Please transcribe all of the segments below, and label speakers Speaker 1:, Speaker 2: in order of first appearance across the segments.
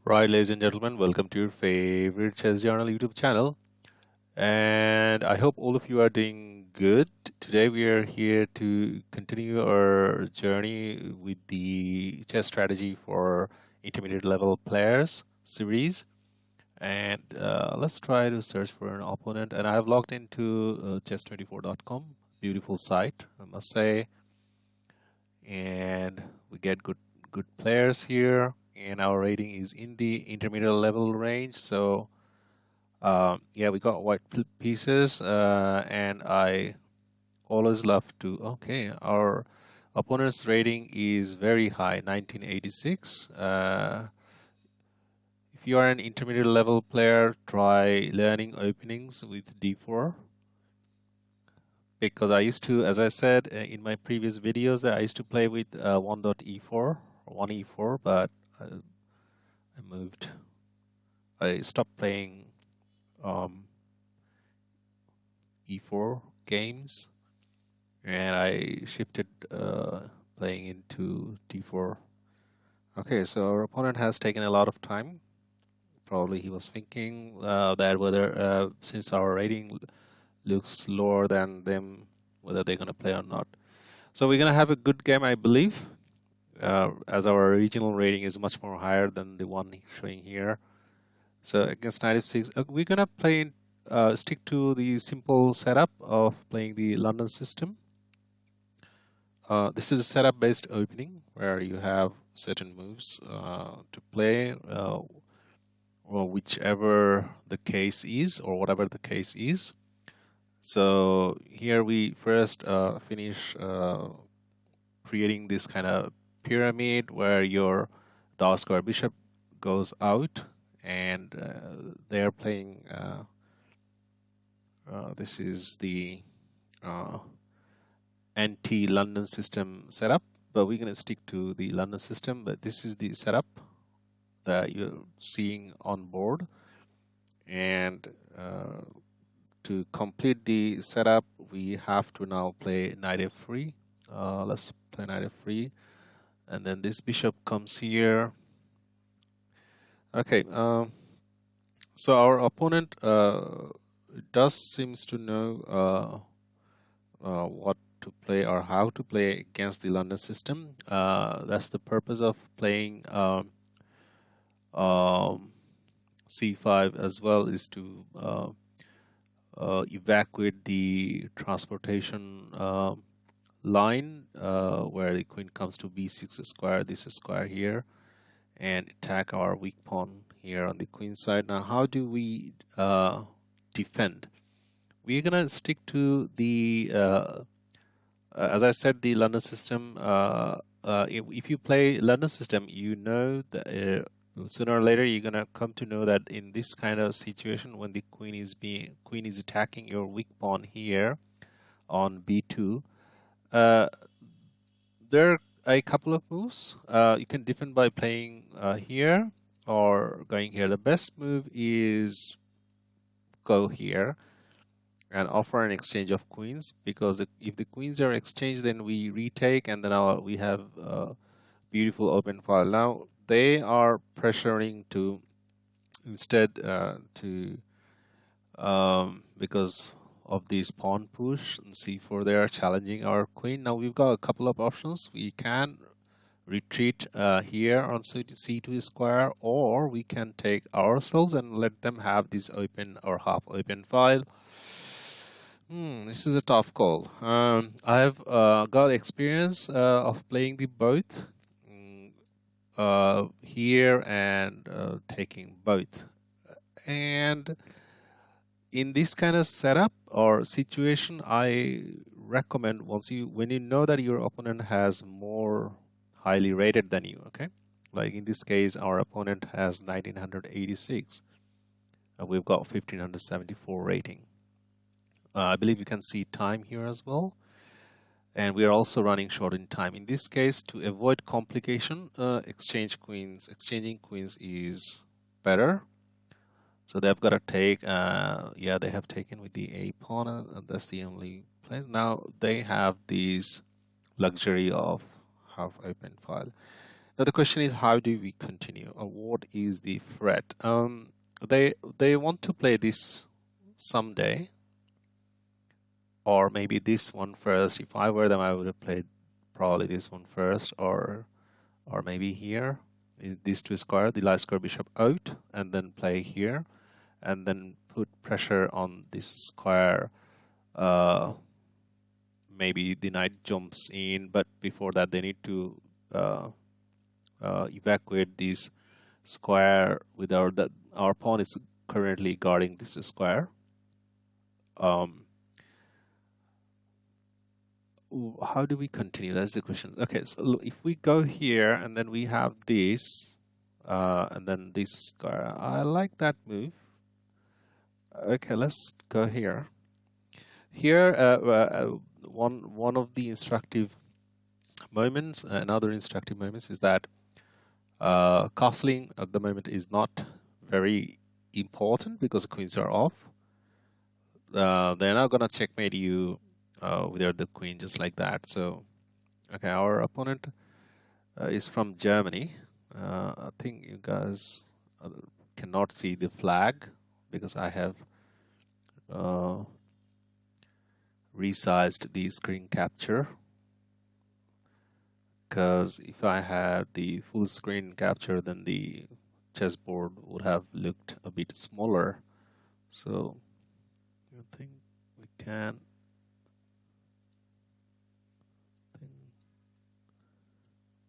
Speaker 1: Right, ladies and gentlemen, welcome to your favorite Chess Journal YouTube channel. And I hope all of you are doing good. Today we are here to continue our journey with the chess strategy for intermediate level players series. And let's try to search for an opponent. And I've logged into chess24.com, beautiful site, I must say. And we get good players here. And our rating is in the intermediate level range. So yeah, we got white pieces, and I always love to. Okay, our opponent's rating is very high, 1986. If you are an intermediate level player, try learning openings with d4. Because I used to, as I said in my previous videos, that I used to play with 1.e4 or 1e4, but I stopped playing e4 games, and I shifted playing into d4. Okay, so our opponent has taken a lot of time. Probably he was thinking that whether since our rating looks lower than them, whether they're going to play or not. So we're going to have a good game, I believe, as our original rating is much more higher than the one showing here. So against 96, we're going to play in stick to the simple setup of playing the London system. This is a setup based opening where you have certain moves to play, or whichever the case is, or whatever the case is. So here we first finish creating this kind of pyramid where your dark square bishop goes out, and they're playing. This is the anti-London system setup, but we're going to stick to the London system. But this is the setup that you're seeing on board, and to complete the setup, we have to now play knight f3. Let's play knight f3, and then this bishop comes here. Okay, so our opponent does seems to know what to play or how to play against the London system. That's the purpose of playing c5 as well, is to evacuate the transportation line where the queen comes to b6 square, this square here, and attack our weak pawn here on the queen side. Now, how do we defend? We're gonna stick to the as I said, the London system. If you play London system, you know that sooner or later you're gonna come to know that in this kind of situation, when the queen is attacking your weak pawn here on b2, there are a couple of moves. You can defend by playing here or going here. The best move is go here and offer an exchange of queens, because if the queens are exchanged, then we retake, and then we have a beautiful open file. Now they are pressuring to instead because of this pawn push and c4, they are challenging our queen. Now we've got a couple of options. We can retreat here on c2 square, or we can take ourselves and let them have this open or half open file. This is a tough call. I've got experience of playing the both here and taking both. And in this kind of setup or situation, I recommend when you know that your opponent has more highly rated than you, okay? Like in this case, our opponent has 1986. We've got 1574 rating. I believe you can see time here as well. And we are also running short in time. In this case, to avoid complication, exchanging queens is better. So they've got to take, yeah, they have taken with the a pawn. That's the only place. Now they have this luxury of half open file. Now the question is, how do we continue, or what is the threat? They want to play this someday, or maybe this one first. If I were them, I would have played probably this one first, or maybe here, these two square, the light square bishop out, and then play here, and then put pressure on this square. Maybe the knight jumps in, but before that they need to evacuate this square with our pawn is currently guarding this square. How do we continue? That's the question. Okay, so look, if we go here and then we have this, and then this square, I like that move. Okay, let's go here. Here, one of the instructive moments, another instructive moments is that castling at the moment is not very important because the queens are off. They're not gonna checkmate you without the queen just like that. So, okay, our opponent is from Germany. I think you guys cannot see the flag because I have resized the screen capture. Because if I had the full screen capture, then the chessboard would have looked a bit smaller. So I think we can.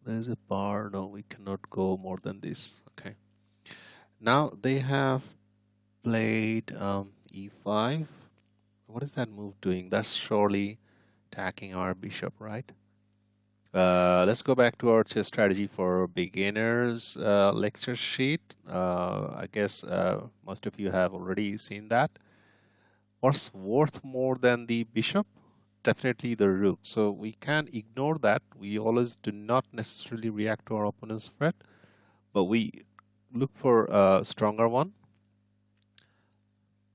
Speaker 1: There's a bar. No, we cannot go more than this. Okay. Now they have played e5. What is that move doing? That's surely attacking our bishop, right? Let's go back to our chess strategy for beginners lecture sheet. I guess most of you have already seen that. What's worth more than the bishop? Definitely the rook. So we can't ignore that. We always do not necessarily react to our opponent's threat, but we look for a stronger one.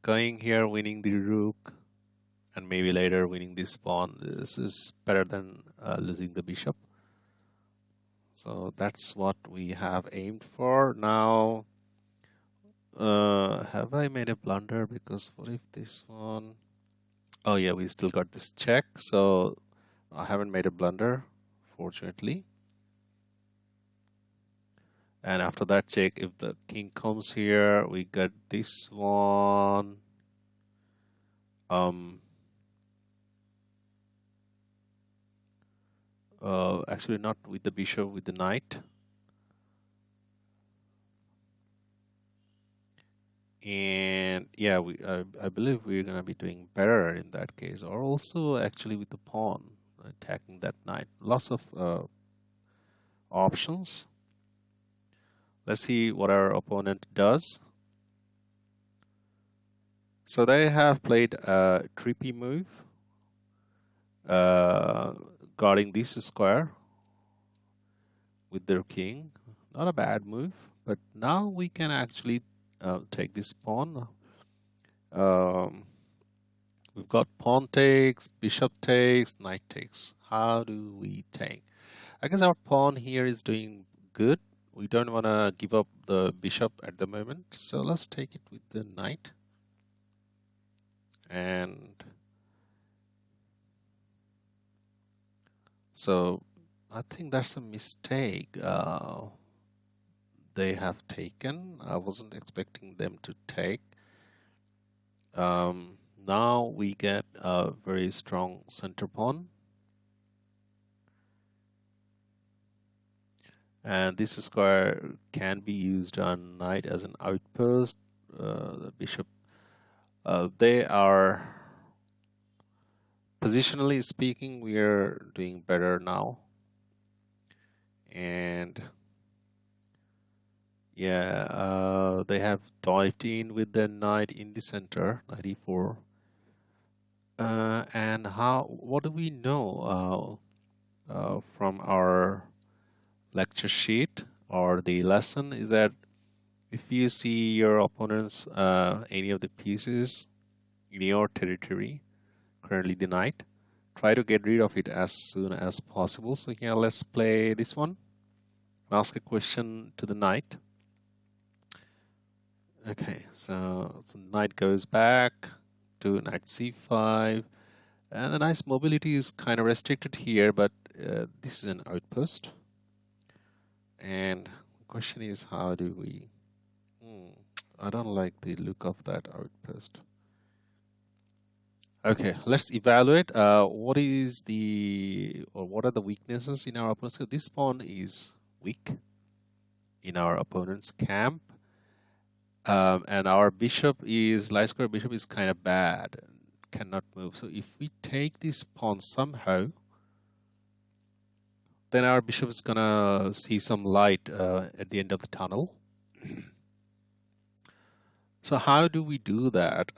Speaker 1: Going here, winning the rook, and maybe later winning this pawn. This is better than losing the bishop. So that's what we have aimed for. Now, have I made a blunder? Because what if this one... Oh yeah, we still got this check. So I haven't made a blunder, fortunately. And after that check, if the king comes here, we get this one. Actually not with the bishop, with the knight. And yeah, I believe we're gonna be doing better in that case, or also actually with the pawn attacking that knight. Lots of options. Let's see what our opponent does. So they have played a trippy move, guarding this square with their king. Not a bad move, but now we can actually take this pawn. We've got pawn takes, bishop takes, knight takes. How do we take? I guess our pawn here is doing good. We don't want to give up the bishop at the moment, so let's take it with the knight. And so I think that's a mistake they have taken. I wasn't expecting them to take. Now we get a very strong center pawn. And this square can be used on knight as an outpost. The bishop, they are, positionally speaking, we are doing better now. And yeah, they have dived in with their knight in the center, knight e4. And what do we know from our lecture sheet or the lesson is that if you see your opponent's any of the pieces in your territory, currently the knight, try to get rid of it as soon as possible. So here let's play this one. ask a question to the knight. Okay, so the knight goes back to knight c5, and the knight's mobility is kind of restricted here, but this is an outpost. And the question is, how do we... I don't like the look of that outpost. Okay, let's evaluate what is the, or what are the weaknesses in our opponent's camp. This pawn is weak in our opponent's camp, and our bishop is, light square bishop is kind of bad, cannot move. So if we take this pawn somehow, then our bishop is gonna see some light at the end of the tunnel. So how do we do that?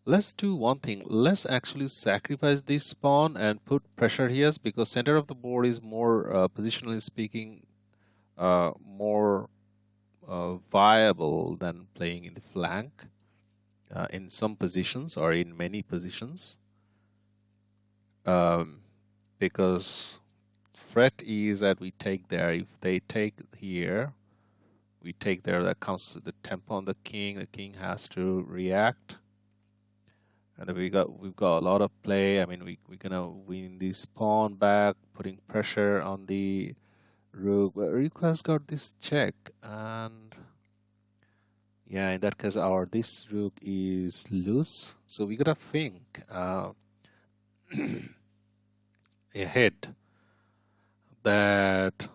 Speaker 1: Let's do one thing. Let's actually sacrifice this pawn and put pressure here, because center of the board is more, positionally speaking, more viable than playing in the flank in some positions or in many positions. Because threat is that we take there. If they take here, we take there. That comes to the tempo on the king. The king has to react. And we've got a lot of play. I mean, we're gonna win this pawn back, putting pressure on the rook. But rook has got this check, and yeah, in that case, this rook is loose. So we gotta think ahead that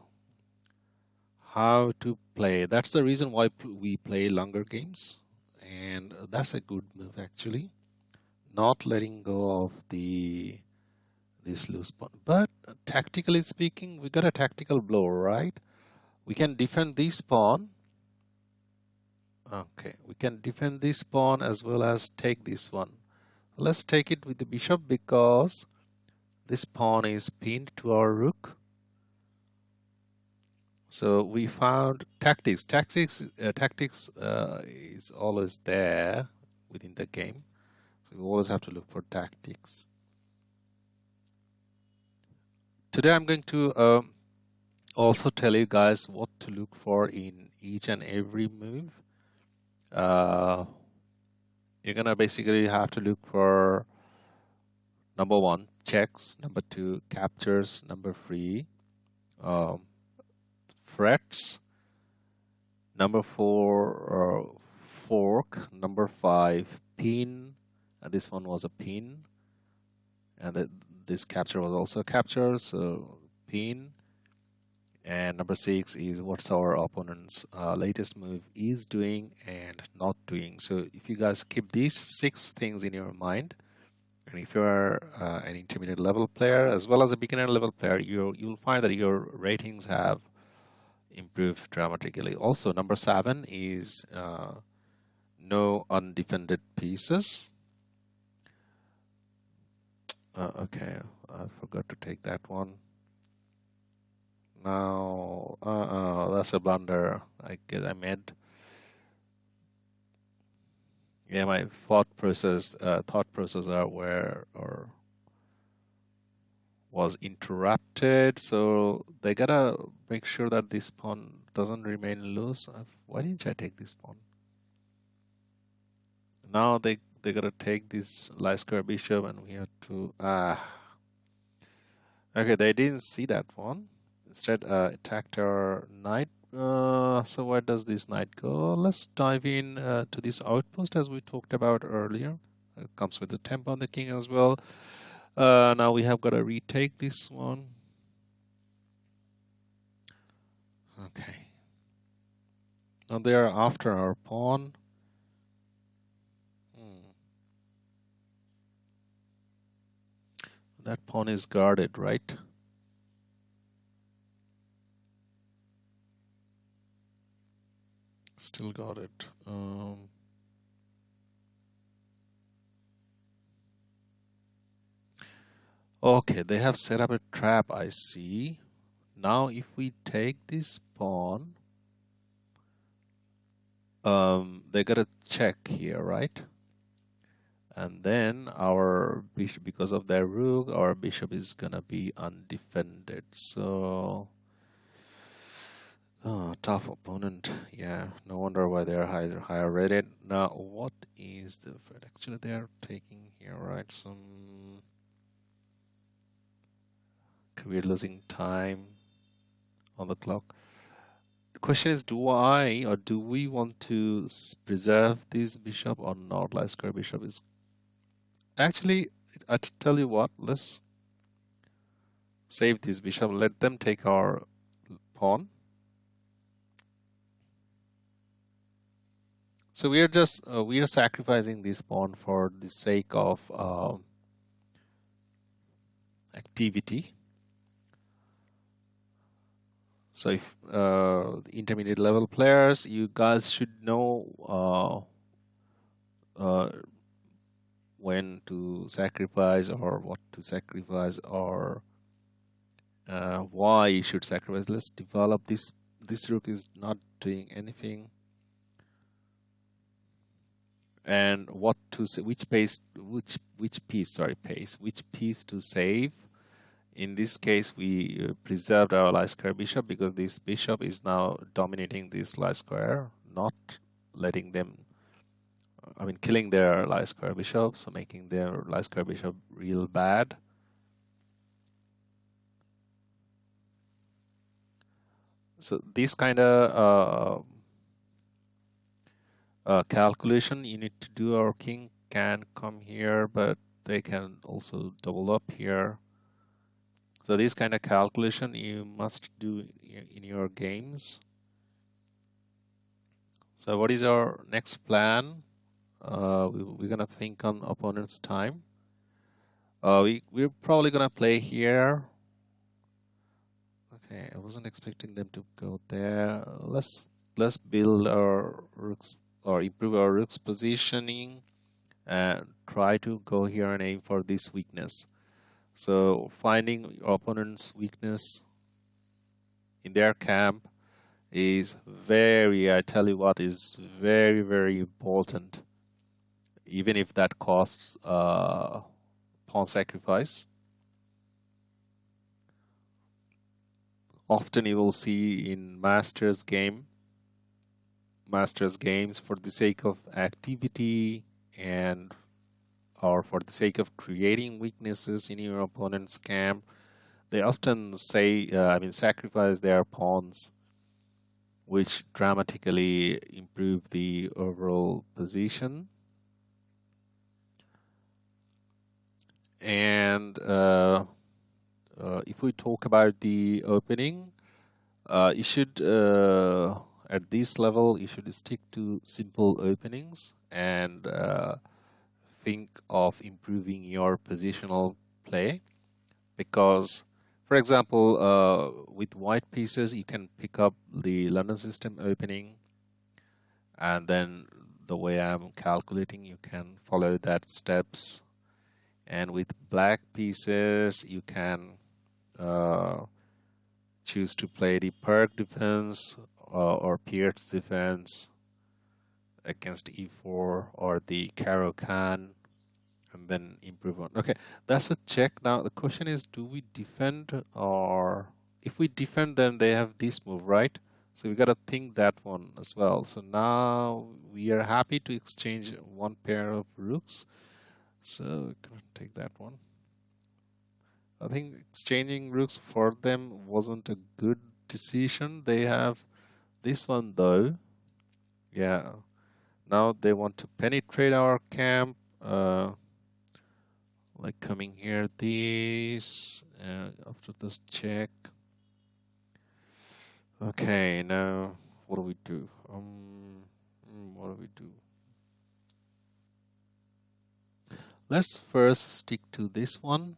Speaker 1: how to play. That's the reason why we play longer games, and that's a good move actually. Not letting go of this loose pawn. But tactically speaking, we got a tactical blow, right? We can defend this pawn. Okay, we can defend this pawn as well as take this one. Let's take it with the bishop, because this pawn is pinned to our rook. So we found tactics. Tactics is always there within the game. So we always have to look for tactics. Today I'm going to also tell you guys what to look for in each and every move. You're gonna basically have to look for number 1, checks, number 2, captures, number 3, threats, number 4, fork, number 5, pin, and this one was a pin, and this capture was also a capture, so pin. And number 6 is what's our opponent's latest move is doing and not doing. So if you guys keep these 6 things in your mind, and if you're an intermediate level player as well as a beginner level player, you'll find that your ratings have improved dramatically. Also, number 7 is no undefended pieces. Okay, I forgot to take that one. Now, that's a blunder I guess I made. Yeah, my thought process was interrupted. So they gotta make sure that this pawn doesn't remain loose. Why didn't I take this pawn? Now they gotta take this light square bishop, and we have to okay, they didn't see that one. Instead attacked our knight. So where does this knight go? Let's dive in to this outpost as we talked about earlier. It comes with the tempo on the king as well. Now we have got to retake this one. Okay. Now they are after our pawn. That pawn is guarded, right? Still got it. Okay, they have set up a trap, I see. Now if we take this pawn, they got a check here, right? And then our bishop, because of their rook, our bishop is gonna be undefended. So Oh, tough opponent. Yeah, no wonder why they're higher rated. Now, what is the threat? Actually, they're taking here, right? We're losing time on the clock. The question is, do I or do we want to preserve this bishop or not? Light square bishop is actually. Tell you what. Let's save this bishop. Let them take our pawn. So we are sacrificing this pawn for the sake of activity. So if intermediate level players, you guys should know when to sacrifice or what to sacrifice or why you should sacrifice. Let's develop this. This rook is not doing anything. And what to which piece to save. In this case, we preserved our light square bishop because this bishop is now dominating this light square, not letting them, I mean, killing their light square bishop, so making their light square bishop real bad. So this kind of calculation you need to do. Our king can come here, but they can also double up here. So this kind of calculation you must do in your games. So what is our next plan? We're gonna think on opponent's time. We're probably gonna play here. Okay, I wasn't expecting them to go there. Let's build our rooks or improve our rook's positioning and try to go here and aim for this weakness. So finding your opponent's weakness in their camp is I tell you what, is very, very important, even if that costs pawn sacrifice. Often you will see in Masters games, for the sake of activity and or for the sake of creating weaknesses in your opponent's camp, they often sacrifice their pawns, which dramatically improve the overall position. And if we talk about the opening, you should, at this level, you should stick to simple openings and think of improving your positional play. Because, for example, with white pieces, you can pick up the London system opening, and then the way I'm calculating, you can follow that steps. And with black pieces, you can choose to play the Perk defense or Pierce defense against e4 or the Caro-Kann, and then improve on. Okay, that's a check. Now the question is, do we defend? Or if we defend, then they have this move, right? So we got to think that one as well. So now we are happy to exchange one pair of rooks. So we're going to take that one. I think exchanging rooks for them wasn't a good decision. They have this one though. Yeah. Now they want to penetrate our camp. Like coming here, this, after this check. Okay, now what do we do? What do we do? Let's first stick to this one,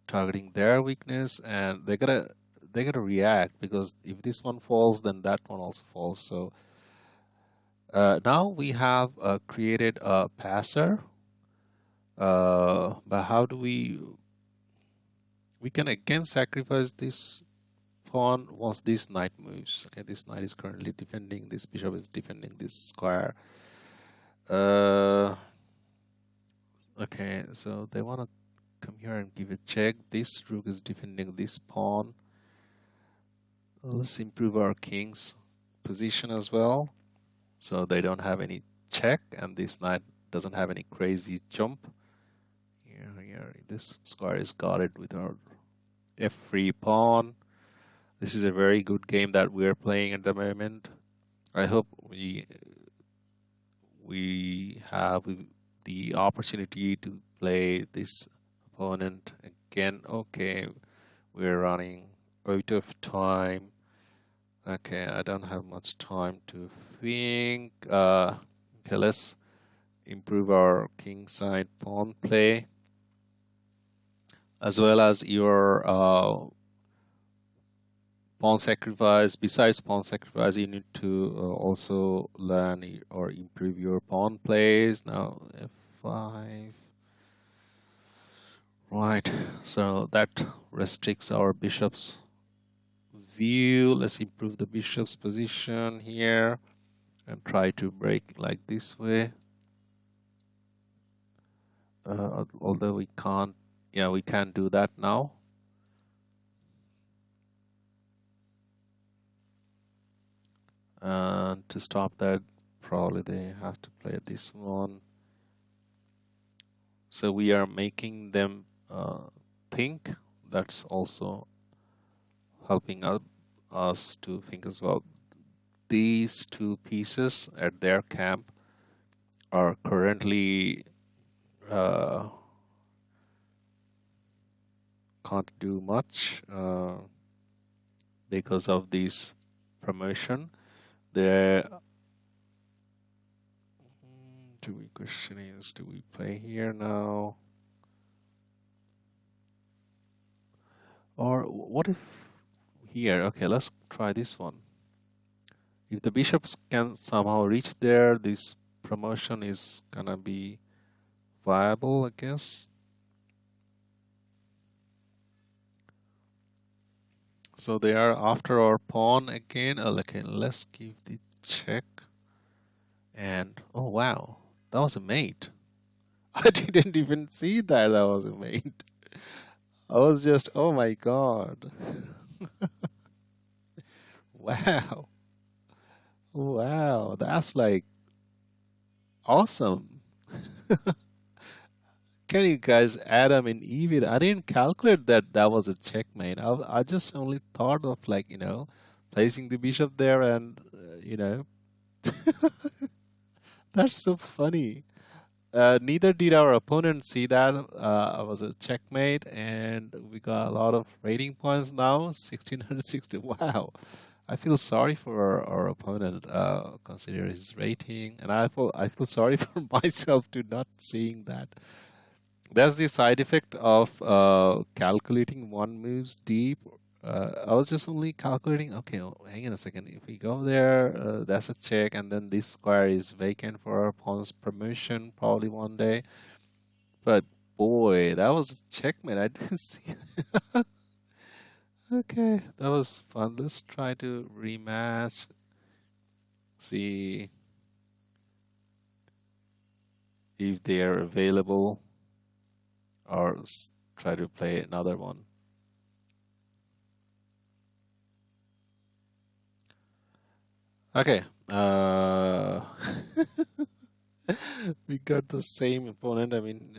Speaker 1: targeting their weakness, and they're gonna react, because if this one falls, then that one also falls. So now we have created a passer. But how do we can again sacrifice this pawn once this knight moves. Okay, this knight is currently defending, this bishop is defending this square. Okay, so they want to come here and give a check. This rook is defending this pawn. Let's improve our king's position as well, so they don't have any check, and this knight doesn't have any crazy jump. Here, this square is guarded with our f3 pawn. This is a very good game that we're playing at the moment. I hope we have the opportunity to play this opponent again. Okay, we're running out of time. Okay, I don't have much time to think. Okay, let's improve our king side pawn play, as well as your pawn sacrifice. Besides pawn sacrifice, you need to also learn or improve your pawn plays. Now f5. Right, so that restricts our bishop's view. Let's improve the bishop's position here and try to break like this way. Although we can't, yeah, we can do that now. And to stop that, probably they have to play this one. So we are making them think. That's also helping us to think as well. These two pieces at their camp are currently can't do much because of this promotion. The question is, do we play here now? Or what if here? Okay, let's try this one. If the bishops can somehow reach there, this promotion is gonna be viable, I guess. So they are after our pawn again. Okay, let's give the check. And oh wow, that was a mate. I didn't even see that was a mate. I was just, oh my god. Wow. Wow, that's like awesome. Can you guys Adam and Eve? I didn't calculate that that was a checkmate. I just only thought of like, placing the bishop there and, that's so funny. Neither did our opponent see that. It was a checkmate, and we got a lot of rating points now, 1660. Wow. I feel sorry for our opponent, consider his rating, and I feel sorry for myself to not seeing that. That's the side effect of calculating one moves deep. I was just only calculating, okay, hang on a second. If we go there, that's a check, and then this square is vacant for our pawn's promotion probably one day. But boy, that was a checkmate. I didn't see. Okay, that was fun. Let's try to rematch. See if they are available, or try to play another one. Okay. We got the same opponent. I mean,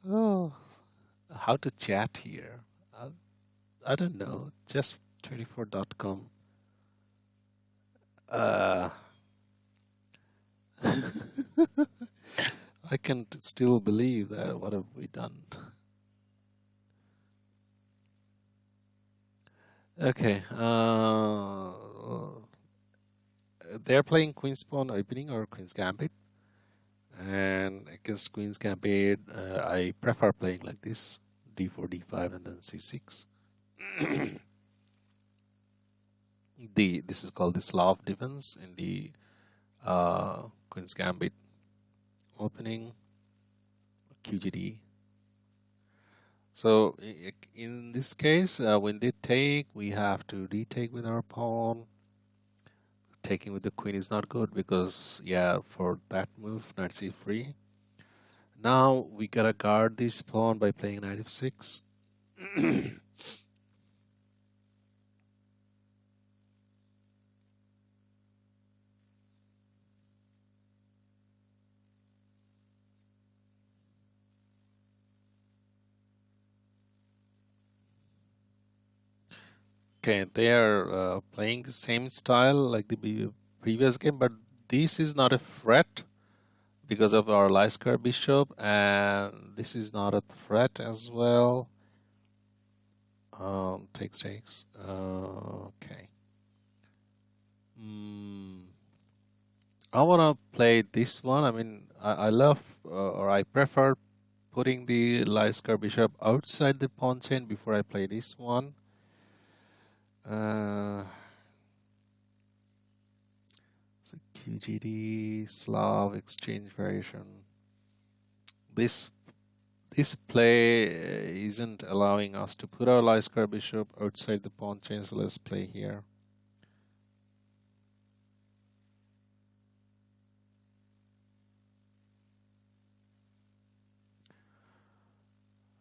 Speaker 1: oh, how to chat here? I don't know. Just 24.com. I can still believe that. What have we done? Okay. They're playing Queen's Pawn opening or Queen's Gambit. And against Queen's Gambit, I prefer playing like this. D4, D5, and then C6. This is called the Slav defense in the Queen's Gambit opening, QGD. So in this case, when they take, we have to retake with our pawn. Taking with the queen is not good because, yeah, for that move, knight c3. Now we gotta guard this pawn by playing knight f6. Okay, they are playing the same style like the previous game, but this is not a threat because of our Lysker bishop, and this is not a threat as well. Takes. Okay. Mm, I want to play this one. I mean, I love or I prefer putting the Lysker bishop outside the pawn chain before I play this one. So QGD Slav exchange variation. This this play isn't allowing us to put our Lysker bishop outside the pawn chain, so let's play here.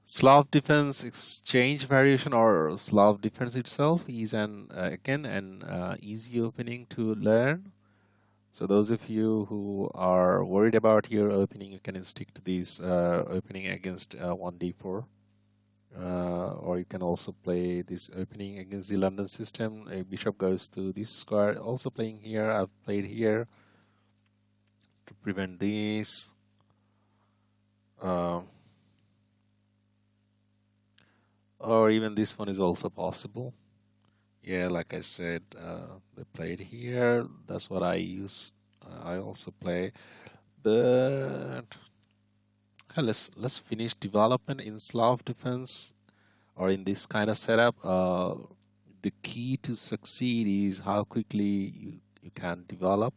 Speaker 1: Slav defense exchange variation or Slav defense itself is again an easy opening to learn. So those of you who are worried about your opening, you can stick to this opening against 1d4. Or you can also play this opening against the London system. A bishop goes to this square. Also playing here, I've played here to prevent this. Or even this one is also possible. Yeah, like I said, they played here. That's what I use. I also play, but let's finish development in Slav defense or in this kind of setup. The key to succeed is how quickly you can develop.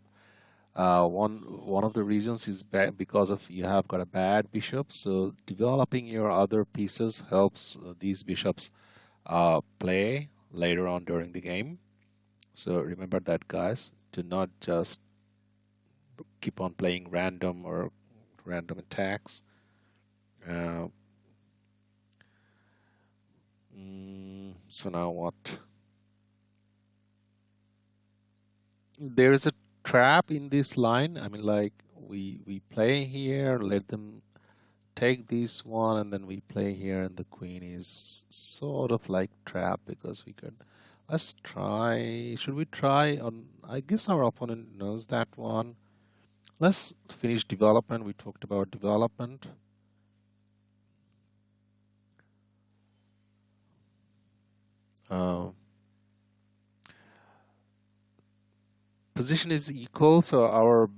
Speaker 1: One of the reasons is because of you have got a bad bishop, so developing your other pieces helps these bishops play later on during the game. So remember that, guys. Do not just keep on playing random attacks. So now what? There is a trap in this line. I mean, like we play here, let them take this one, and then we play here, and the queen is sort of like trapped because we could. Let's try. Should we try on? I guess our opponent knows that one. Let's finish development. We talked about development. Position is equal, so our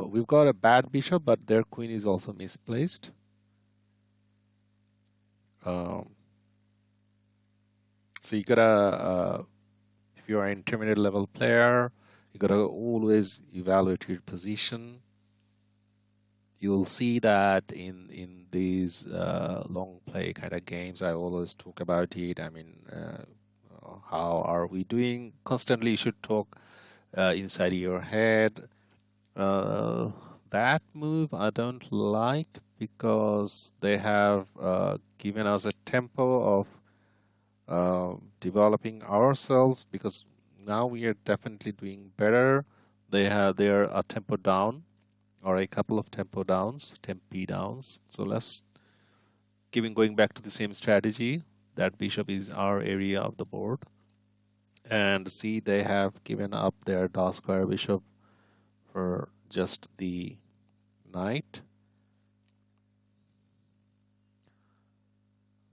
Speaker 1: we've got a bad bishop, but their queen is also misplaced. So you gotta, if you're an intermediate level player, you gotta always evaluate your position. You'll see that in these long play kind of games, I always talk about it. I mean, how are we doing? Constantly, you should talk inside your head. That move I don't like because they have given us a tempo of developing ourselves, because now we are definitely doing better. They're a tempo down or a couple of tempo downs, tempi downs. So let's going back to the same strategy. That bishop is our area of the board. And see, they have given up their dark square bishop for just the knight.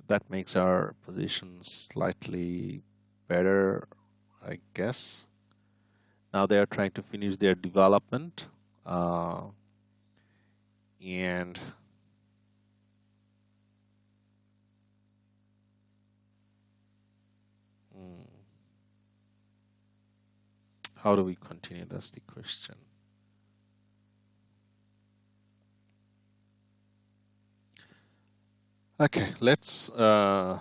Speaker 1: That makes our position slightly better, I guess. Now they are trying to finish their development. And how do we continue? That's the question. Okay, let's go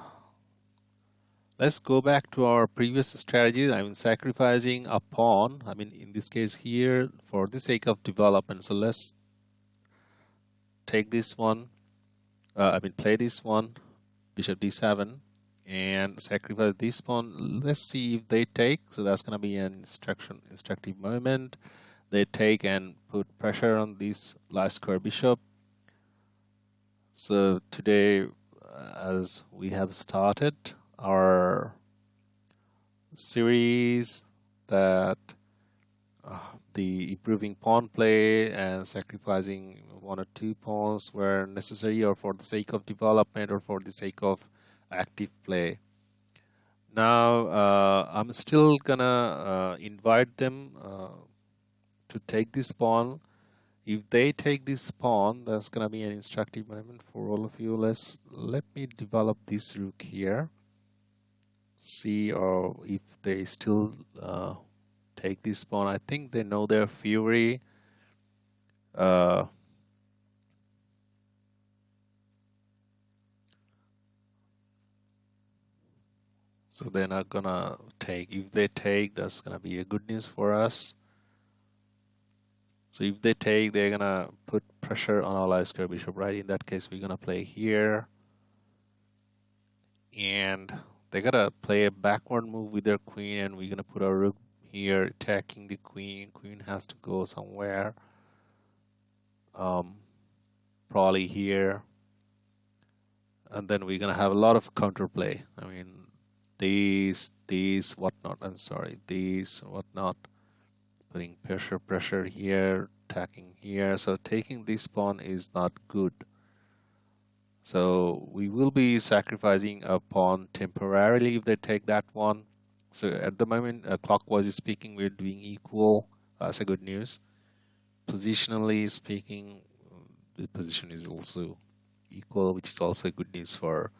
Speaker 1: back to our previous strategy. I mean, sacrificing a pawn. I mean, in this case here, for the sake of development. So let's take this one. Play this one, bishop d7, and sacrifice this pawn. Let's see if they take. So that's going to be an instructive moment. They take and put pressure on this last square bishop. So today, as we have started, our series that the improving pawn play and sacrificing one or two pawns were necessary or for the sake of development or for the sake of active play. Now, I'm still gonna invite them to take this pawn. If they take this pawn, that's gonna be an instructive moment for all of you. Let me develop this rook here. See or if they still take this pawn. I think they know their fury. So they're not gonna take. If they take, that's gonna be a good news for us. So if they take, they're gonna put pressure on our live square bishop, right? In that case, we're gonna play here. And they gotta play a backward move with their queen, and we're gonna put our rook here attacking the queen. Queen has to go somewhere. Probably here. And then we're gonna have a lot of counterplay. I mean, these, whatnot. I'm sorry, these, whatnot. Putting pressure here, attacking here. So taking this pawn is not good. So we will be sacrificing a pawn temporarily if they take that one. So at the moment, clockwise speaking, we're doing equal. That's a good news. Positionally speaking, the position is also equal, which is also good news for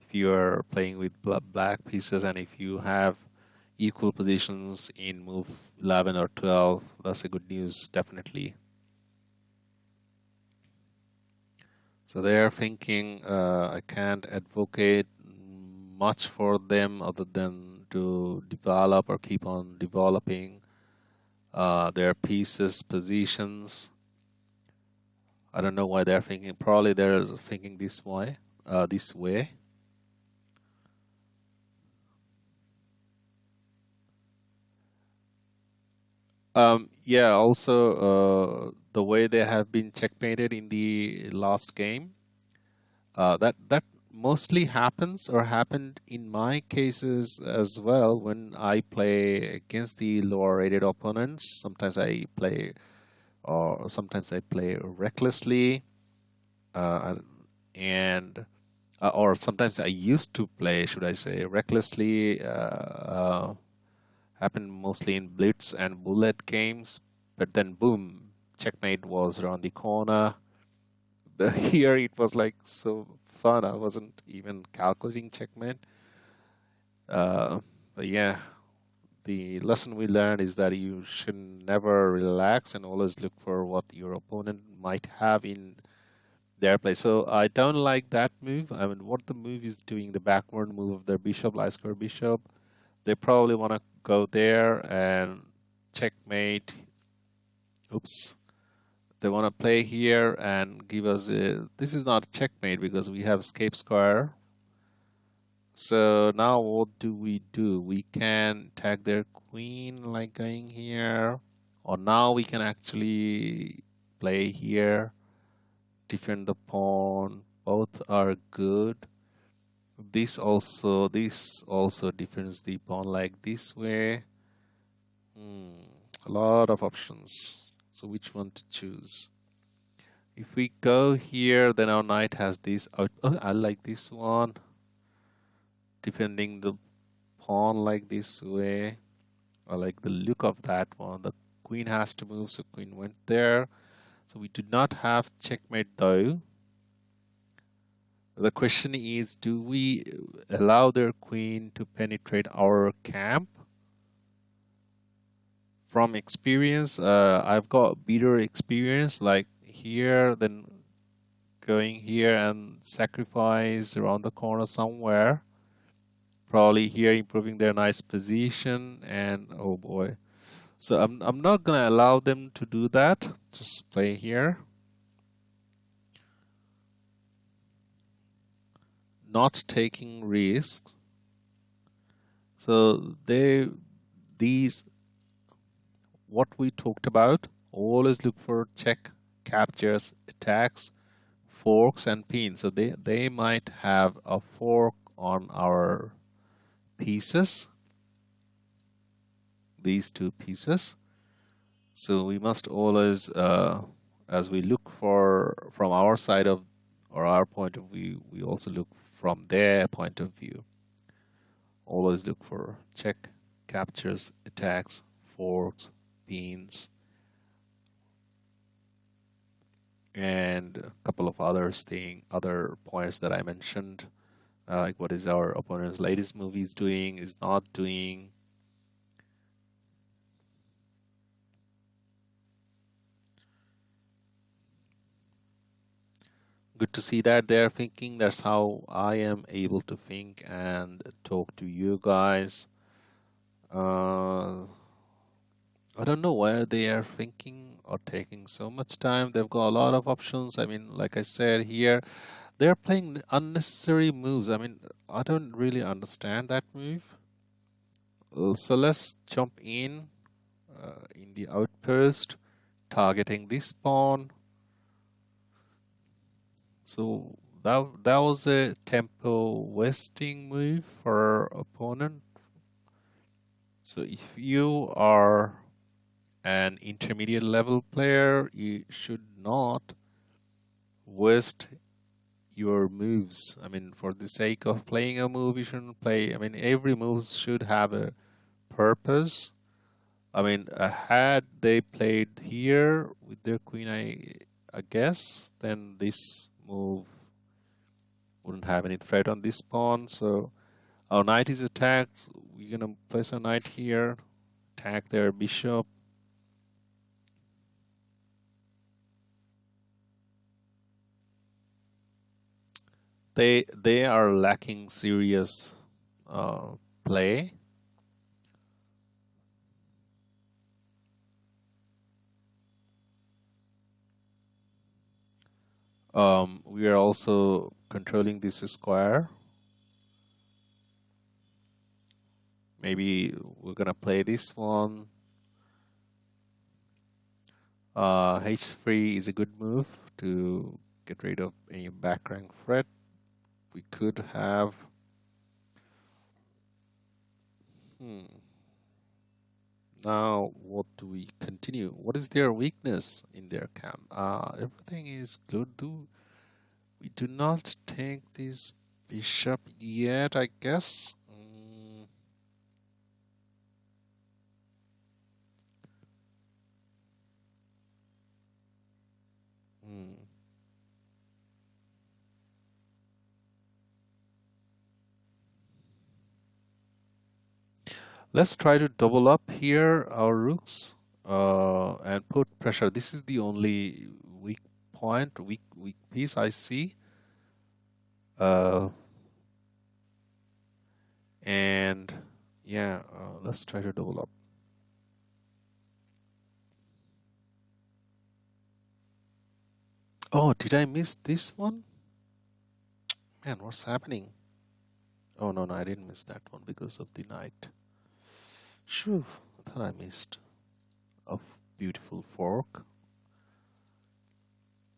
Speaker 1: if you are playing with black pieces and if you have equal positions in move 11 or 12. That's a good news, definitely. So they are thinking I can't advocate much for them other than to develop or keep on developing their pieces, positions. I don't know why they're thinking. Probably they're thinking this way. Yeah, also the way they have been checkmated in the last game, that mostly happens or happened in my cases as well when I play against the lower rated opponents. Sometimes I play recklessly, and or sometimes I used to play, should I say, recklessly. Happened mostly in blitz and bullet games, but then boom, checkmate was around the corner. Here it was like so fun. I wasn't even calculating checkmate. But yeah, the lesson we learned is that you should never relax and always look for what your opponent might have in their play. So I don't like that move. I mean, what the move is doing, the backward move of their bishop, light square bishop, they probably want to go there and checkmate. Oops. They want to play here and give us a... This is not checkmate because we have escape square. So now what do? We can tag their queen like going here. Or now we can actually play here, defend the pawn. Both are good. This also defends the pawn like this way. A lot of options. So which one to choose? If we go here, then our knight has this. Oh, I like this one. Defending the pawn like this way. I like the look of that one. The queen has to move, so queen went there. So we do not have checkmate though. The question is, do we allow their queen to penetrate our camp? From experience, I've got better experience, like here, then going here and sacrifice around the corner somewhere. Probably here improving their nice position, and oh boy. So I'm not gonna allow them to do that. Just play here. Not taking risks. So what we talked about, always look for check, captures, attacks, forks, and pins. So they might have a fork on our pieces. these two pieces. So we must always, as we look for from our side of or our point of view, we also look from their point of view. Always look for check, captures, attacks, forks, beans, and a couple of other points that I mentioned, like what is our opponent's latest movies doing, is not doing. Good to see that they're thinking. That's how I am able to think and talk to you guys. I don't know why they are thinking or taking so much time. They've got a lot of options. I mean, like I said here, they're playing unnecessary moves. I mean, I don't really understand that move. So let's jump in the outpost, targeting this pawn. So that was a tempo wasting move for our opponent. So if you are an intermediate level player, you should not waste your moves. I mean, for the sake of playing a move, you shouldn't play. I mean, every move should have a purpose. I mean, had they played here with their queen, I guess, then this move wouldn't have any threat on this pawn. So our knight is attacked. We're gonna place our knight here, attack their bishop. They are lacking serious play. We are also controlling this square. Maybe we're gonna play this one. H3 is a good move to get rid of any back rank threat. We could have. Now, what do we continue? What is their weakness in their camp? Everything is good. We do not take this bishop yet, I guess. Let's try to double up here our rooks and put pressure. This is the only weak point, weak piece I see. And yeah, let's try to double up. Oh, did I miss this one? Man, what's happening? Oh, no, I didn't miss that one because of the knight. Sure, I thought I missed a beautiful fork.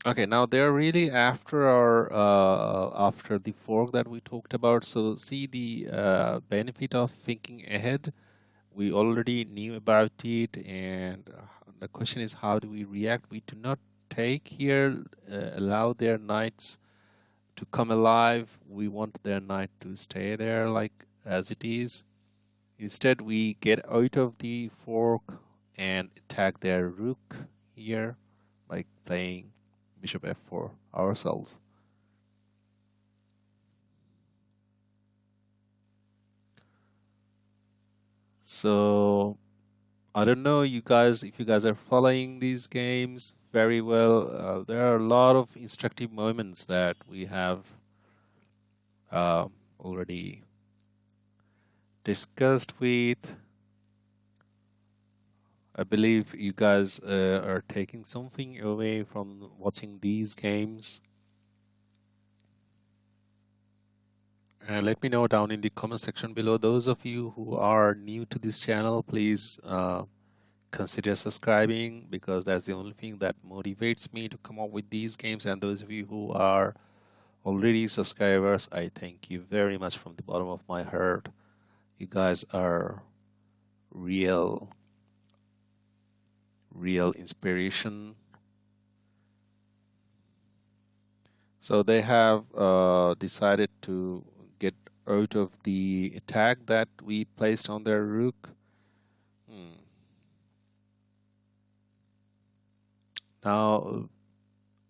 Speaker 1: Okay, now they're really after our after the fork that we talked about. So see the benefit of thinking ahead. We already knew about it, and the question is, how do we react? We do not take here, allow their knights to come alive. We want their knight to stay there like as it is. Instead, we get out of the fork and attack their rook here by playing bishop f4 ourselves. So I don't know you guys if you guys are following these games very well. There are a lot of instructive moments that we have already discussed with. I believe you guys are taking something away from watching these games. And let me know down in the comment section below. Those of you who are new to this channel, please consider subscribing, because that's the only thing that motivates me to come up with these games. And those of you who are already subscribers, I thank you very much from the bottom of my heart. You guys are real real inspiration. So they have decided to get out of the attack that we placed on their rook. Now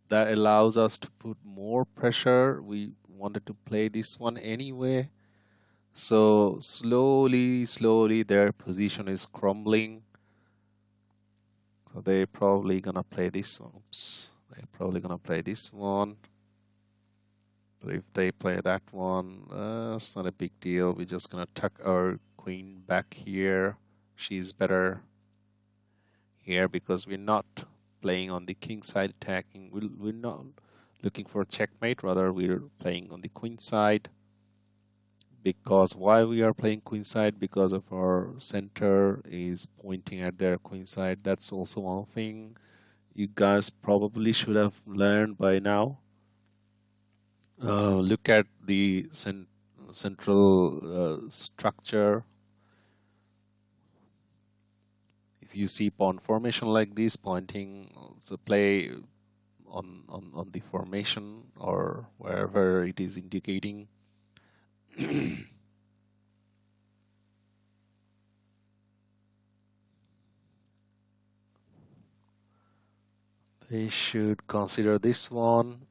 Speaker 1: that allows us to put more pressure. We wanted to play this one anyway. So slowly their position is crumbling. So they're probably gonna play this one. Oops. They're probably gonna play this one. But if they play that one, it's not a big deal. We're just gonna tuck our queen back here. She's better here because we're not playing on the king side attacking. We're not looking for checkmate, rather we're playing on the queen side. Because why we are playing queen side? Because of our center is pointing at their queen side. That's also one thing you guys probably should have learned by now. Look at the central structure. If you see pawn formation like this pointing, so play on the formation or wherever it is indicating. They should consider this one.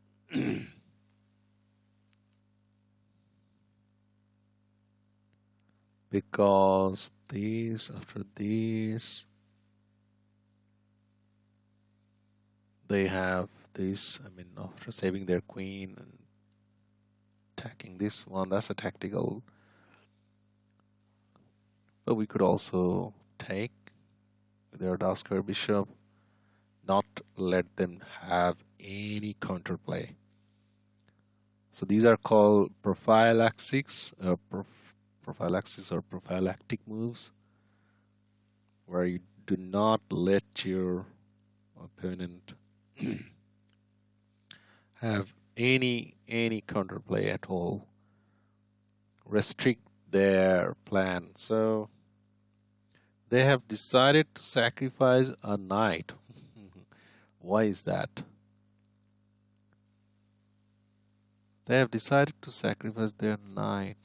Speaker 1: Because this, after this, they have this, I mean, after saving their queen and attacking this one, that's a tactical. But we could also take with their dark square bishop, not let them have any counterplay. So these are called prophylaxis, prophylaxis or prophylactic moves, where you do not let your opponent have any counterplay at all. Restrict their plan. So they have decided to sacrifice a knight. Why is that? They have decided to sacrifice their knight.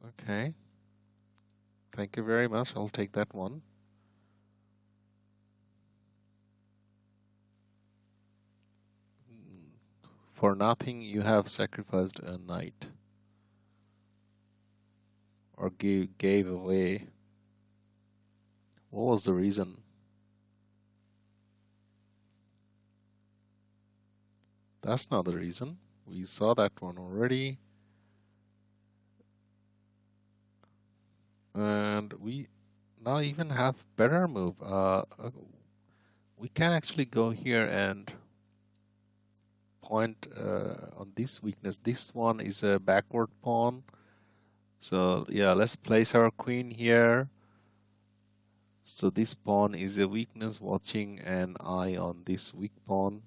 Speaker 1: Okay. Thank you very much. I'll take that one. For nothing, you have sacrificed a knight. Or gave away. What was the reason? That's not the reason. We saw that one already. And we now even have better move. We can actually go here and point on this weakness. This one is a backward pawn. So yeah, let's place our queen here. So this pawn is a weakness, watching an eye on this weak pawn.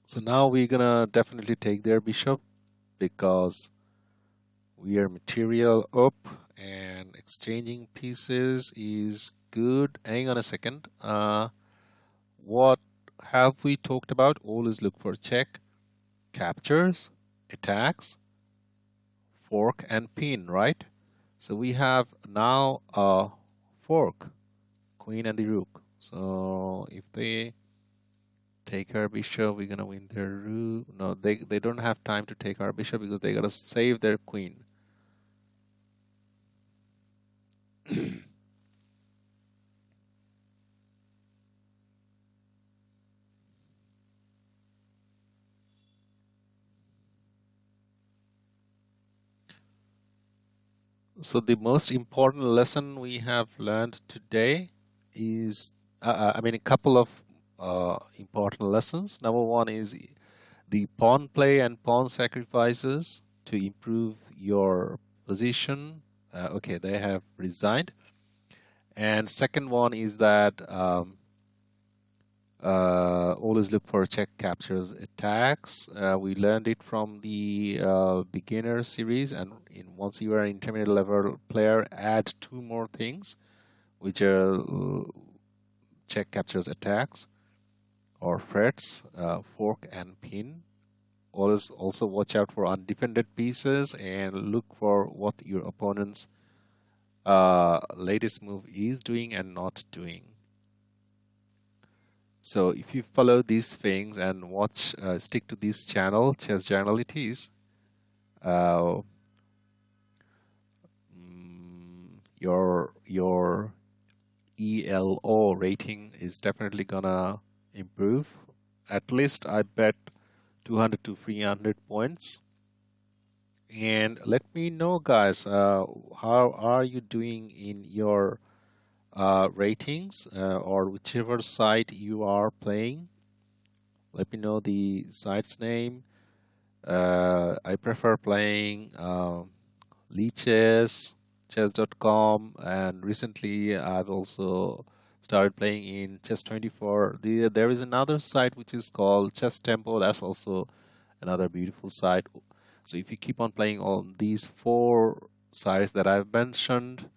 Speaker 1: So now we're gonna definitely take their bishop because we are material up and exchanging pieces is good. Hang on a second. What have we talked about? Always look for check, captures, attacks, fork, and pin, right? So we have now a fork, queen and the rook. So if they take our bishop, we're gonna win their rook. No, they don't have time to take our bishop because they gotta save their queen. So the most important lesson we have learned today is, I mean, a couple of important lessons. Number one is the pawn play and pawn sacrifices to improve your position. Okay, they have resigned. And second one is that Always look for check captures attacks. We learned it from the beginner series, and once you are an intermediate level player, add two more things, which are check captures attacks or threats, fork and pin. Always also watch out for undefended pieces and look for what your opponent's latest move is doing and not doing. So if you follow these things and stick to this channel, Chess Generalities, uh, your ELO rating is definitely gonna improve. At least I bet 200 to 300 points. And let me know, guys, how are you doing in your ratings or whichever site you are playing. Let me know the site's name. I prefer playing Leeches, chess.com, and recently I've also started playing in Chess24. There is another site which is called Chess Tempo. That's also another beautiful site. So if you keep on playing on these 4 sites that I've mentioned,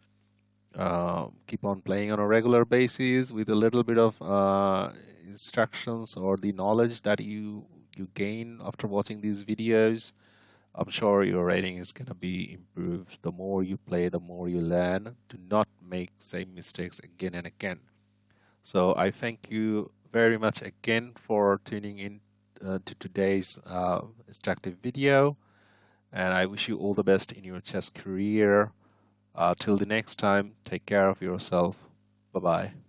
Speaker 1: keep on playing on a regular basis with a little bit of instructions or the knowledge that you gain after watching these videos, I'm sure your rating is going to be improved. The more you play, the more you learn. Do not make same mistakes again and again. So I thank you very much again for tuning in to today's instructive video, and I wish you all the best in your chess career. Till the next time, take care of yourself. Bye-bye.